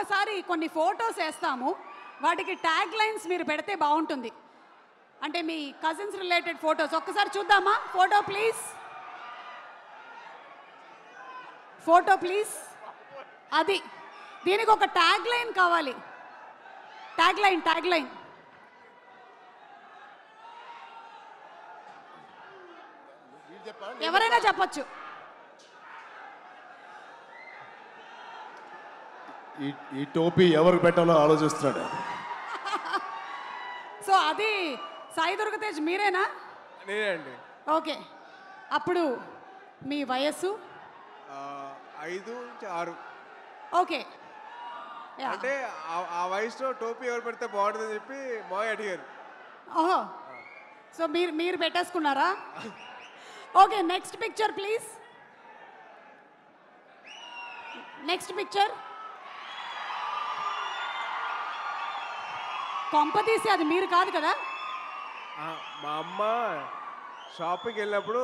ఒక్కసారి కొన్ని ఫొటోస్ వేస్తాము, వాటికి ట్యాగ్ లైన్స్ మీరు పెడితే బాగుంటుంది. అంటే మీ కజిన్స్ రిలేటెడ్ ఫొటోస్ ఒక్కసారి చూద్దామా? Photo please, photo please. అది దీనికి ఒక ట్యాగ్ లైన్ కావాలి. ట్యాగ్ లైన్ ఎవరైనా చెప్పొచ్చు. ఈ టోపీ ఎవరికి పెట్టాలో ఆలోచిస్తున్నాడు. సో అది సాయి దుర్గ తేజ్ మీరేనా? నేనే అండి. ఓకే, అప్పుడు మీ వయస్సు 5 నుంచి 6. ఓకే, అంటే ఆ వయసులో టోపీ ఎవరు పెడితే బాగుంటుందని చెప్పి మాయ అడిగారు. ఓహో, సో మీరు పెట్టేసుకున్నారా? Okay, next picture please. Next picture. కొంపతీసి అది మీరు కాదు కదా? మా అమ్మ షాపింగ్కి వెళ్ళినప్పుడు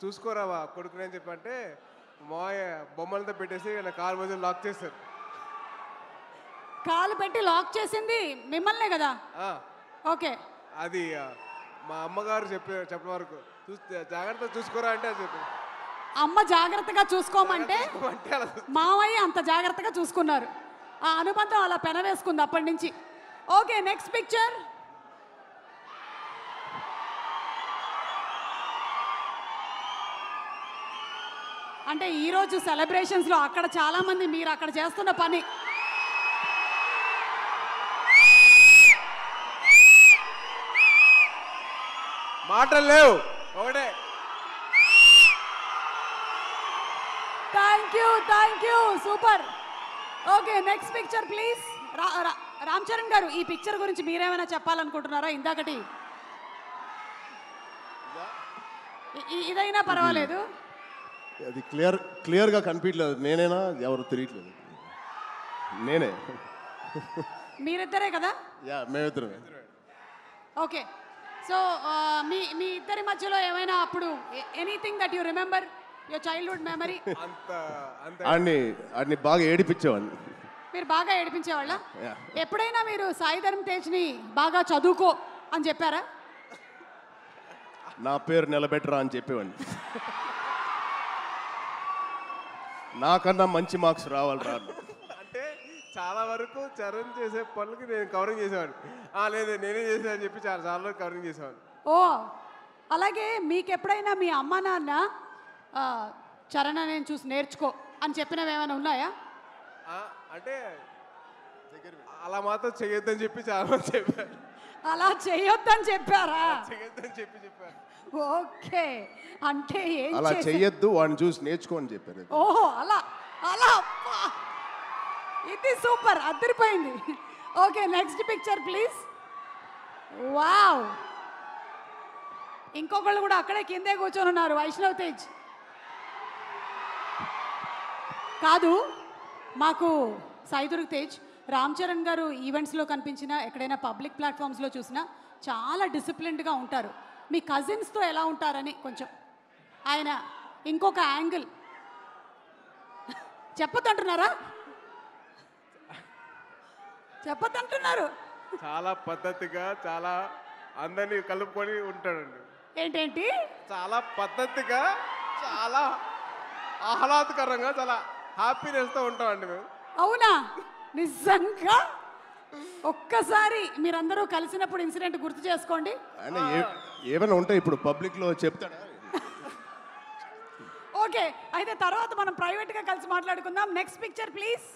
చూసుకోరా కొడుకుని అని చెప్పంటే మాయ బొమ్మలతో పెట్టేసి నా కాలు మధ్య లాక్ చేస్తారు. కాలు పెట్టి లాక్ చేసింది మిమ్మల్నే కదా? ఓకే, అది మా అమ్మగారు చెప్పిన వరకు జాగ్రత్తగా చూసుకోరా అంటే అది చెప్పి అమ్మ జాగ్రత్తగా చూసుకోమంటే మావయ్య అంత జాగ్రత్తగా చూసుకున్నారు. ఆ అనుబంధం అలా పెనవేసుకుంది అప్పటి నుంచి. Okay, next picture. అంటే ఈరోజు సెలబ్రేషన్స్లో అక్కడ చాలామంది మీరు అక్కడ చేస్తున్న పని. మాటలు లేవు ఒకటే. Thank you super. Okay, next picture please. Ram Charan గారు, ఈ పిక్చర్ గురించి మీరేమైనా చెప్పాలనుకుంటున్నారా? ఇందాకటి ఇదైనా పర్వాలేదు. అది క్లియర్గా కనిపించలేదు. నేనేనా ఎవరు తెలియట్లేదు. నేనే. మీరిద్దరే కదా? యా, మేమిద్దరం. ఓకే, సో మీ ఇద్దరి మధ్యలో ఏమైనా అప్పుడు anything that you remember your childhood memory? ఆడిని బాగా ఏడిపించేవాడిని. మీరు బాగా ఏడిపించేవాళ్ళ? ఎప్పుడైనా మీరు సాయి ధరమ్ తేజ్ని బాగా చదువుకో అని చెప్పారా? నా పేరు నిలబెట్టరా అని చెప్పేవాడిని. నాకన్నా మంచి మార్క్స్ రావాలి రా. అంటే చాలా వరకు చరణ్ చేసే పనులకి నేను కవరింగ్ చేసేవాడిని. లేదు నేనే చేసా అని చెప్పి చాలా వరకు కవరింగ్ చేసేవాడిని. ఓ, అలాగే మీకు ఎప్పుడైనా మీ అమ్మ నాన్న చరణ్ నేను చూసి నేర్చుకో అని చెప్పినవి ఏమైనా ఉన్నాయా? అంటే అలా మాత్రం చేయొద్దని చెప్పి చాలా మంది చెప్పారు. అలా చేయొద్దని చెప్పారా? చేయొద్దని చెప్పారు. ఓకే, అంటే అలా చెయ్యొద్దు, వాడిని చూసి నేర్చుకో అని చెప్పారు. ఓహో, అలా అలా. ఇది సూపర్, అదిరిపోయింది. Okay, next picture please. Wow, ఇంకొకళ్ళు కూడా అక్కడే కిందే కూర్చొని ఉన్నారు. వైష్ణవ్ తేజ్ కాదు, మాకు సాయి దుర్గ తేజ్, రామ్ చరణ్ గారు ఈవెంట్స్లో కనిపించినా ఎక్కడైనా పబ్లిక్ ప్లాట్ఫామ్స్లో చూసినా చాలా డిసిప్లిన్డ్గా ఉంటారు. మీ కజిన్స్తో ఎలా ఉంటారని కొంచెం ఆయన ఇంకొక యాంగిల్ చెప్పొద్దంటున్నారా? చెప్పొద్దంటున్నారు. చాలా పద్ధతిగా, చాలా అందరినీ కలుపుకొని ఉంటాడండి. ఏంటేంటి? చాలా పద్ధతిగా, చాలా ఆహ్లాదకరంగా, చాలా హ్యాపీనెస్తో ఉంటామండి మేము. అవునా? నిజంగా ఒక్కసారి మీరందరూ కలిసినప్పుడు ఇన్సిడెంట్ గుర్తు చేసుకోండి. ఏమైనా ఉంటే ఇప్పుడు పబ్లిక్లో చెప్తాడా? ఓకే, అయితే తర్వాత మనం ప్రైవేట్గా కలిసి మాట్లాడుకుందాం. Next picture please.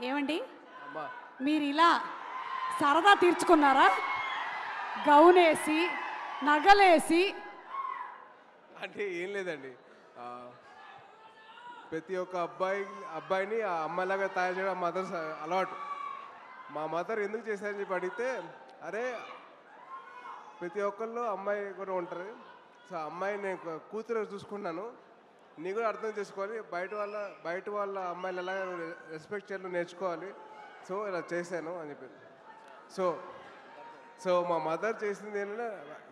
ఏమండి, మీరు ఇలా సరదా తీర్చుకున్నారా? గౌనేసి నగలేసి? అంటే ఏం లేదండి, ప్రతి ఒక్క అబ్బాయిని ఆ అమ్మాయిలాగా తయారు చేయడం మదర్ అలవాటు. మా మదర్ ఎందుకు చేశారని చెప్పి అడిగితే, అరే ప్రతి ఒక్కళ్ళు అమ్మాయి కూడా ఉంటారు, సో అమ్మాయి నేను కూతురు చూసుకున్నాను, నీ కూడా అర్థం చేసుకోవాలి, బయట వాళ్ళ అమ్మాయిలు ఎలా రెస్పెక్ట్ చేయాలో నేర్చుకోవాలి, సో ఇలా చేశాను అని చెప్పింది. సో మా మదర్ చేసింది ఏంటంటే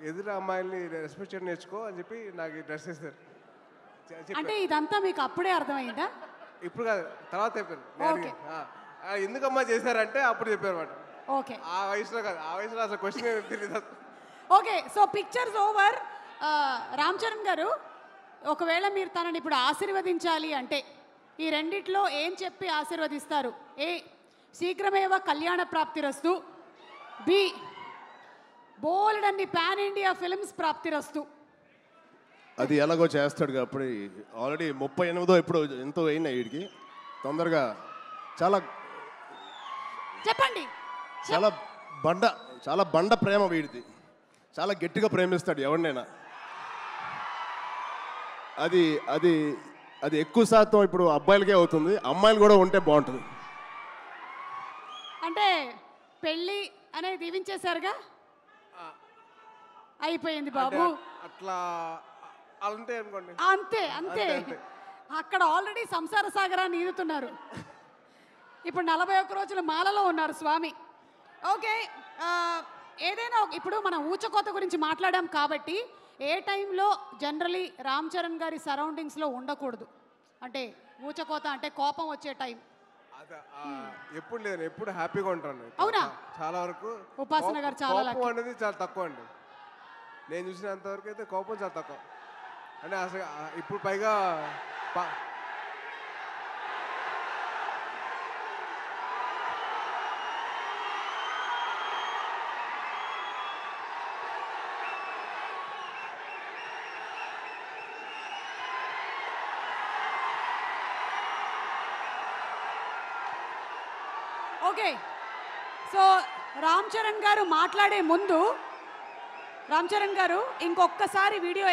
ఎదురు అమ్మాయిల్ని రెస్పెక్ట్ చేయడం నేర్చుకో అని చెప్పి నాకు ఈ డ్రెస్ ఇస్తారు. అంటే ఇదంతా మీకు అప్పుడే అర్థమైందా? ఇప్పుడు కాదు, తర్వాత చెప్పారు. Okay. ఎందుకమ్మా చేశారంటే అప్పుడు చెప్పారు అన్నమాట. ఓకే ఆ వయసులో కాదు, ఆ వయసులో అసలు క్వశ్చన్ తెలియదు. Okay, so pictures over. Ram Charan గారు, ఒకవేళ మీరు తనని ఇప్పుడు ఆశీర్వదించాలి అంటే ఈ రెండిట్లో ఏం చెప్పి ఆశీర్వదిస్తారు? ఏ, శీఘ్రమేవ కళ్యాణ ప్రాప్తిరస్తు. బి, బోల్డ్ అన్ని పాన్ ఇండియా ఫిల్మ్స్ ప్రాప్తిరస్తు. అది ఎలాగో చేస్తాడు కాబట్టి ఆల్రెడీ 38 ఇప్పుడు ఎంతో అయినా వీడికి తొందరగా చాలా చెప్పండి. చాలా బండ ప్రేమ వీడిది. చాలా గట్టిగా ప్రేమిస్తాడు ఎవరినైనా. అది అది అది ఎక్కువ శాతం ఇప్పుడు అబ్బాయిలకే అవుతుంది, అమ్మాయిలు కూడా ఉంటే బాగుంటుంది. అంటే పెళ్ళి అనేది దీవించేశారుగా, అయిపోయింది బాబు. అట్లా అంతే అనుకోండి. అంతే అంతే, అక్కడ ఆల్రెడీ సంసార సాగరాన్ని ఈదుతున్నారు. ఇప్పుడు 41 రోజుల మాలలో ఉన్నారు స్వామి. ఓకే, ఏదైనా ఇప్పుడు మనం ఊచకోత గురించి మాట్లాడాం కాబట్టి ఏ టైంలో జనరలీ రామ్ చరణ్ గారి సరౌండింగ్స్లో ఉండకూడదు? అంటే ఊచకోత అంటే కోపం వచ్చే టైం. ఎప్పుడు లేదు, ఎప్పుడు హ్యాపీగా ఉంటాను. అవునా? చాలా వరకు ఉపాసన గారు చాలా కోపం అనేది చాలా తక్కువ అండి. నేను చూసినంత వరకు అయితే కోపం చాలా తక్కువ. అంటే అసలు ఇప్పుడు పైగా ఓకే, సో రామ్ చరణ్ గారు మాట్లాడే ముందు, రామ్ చరణ్ గారు ఇంకొకసారి వీడియో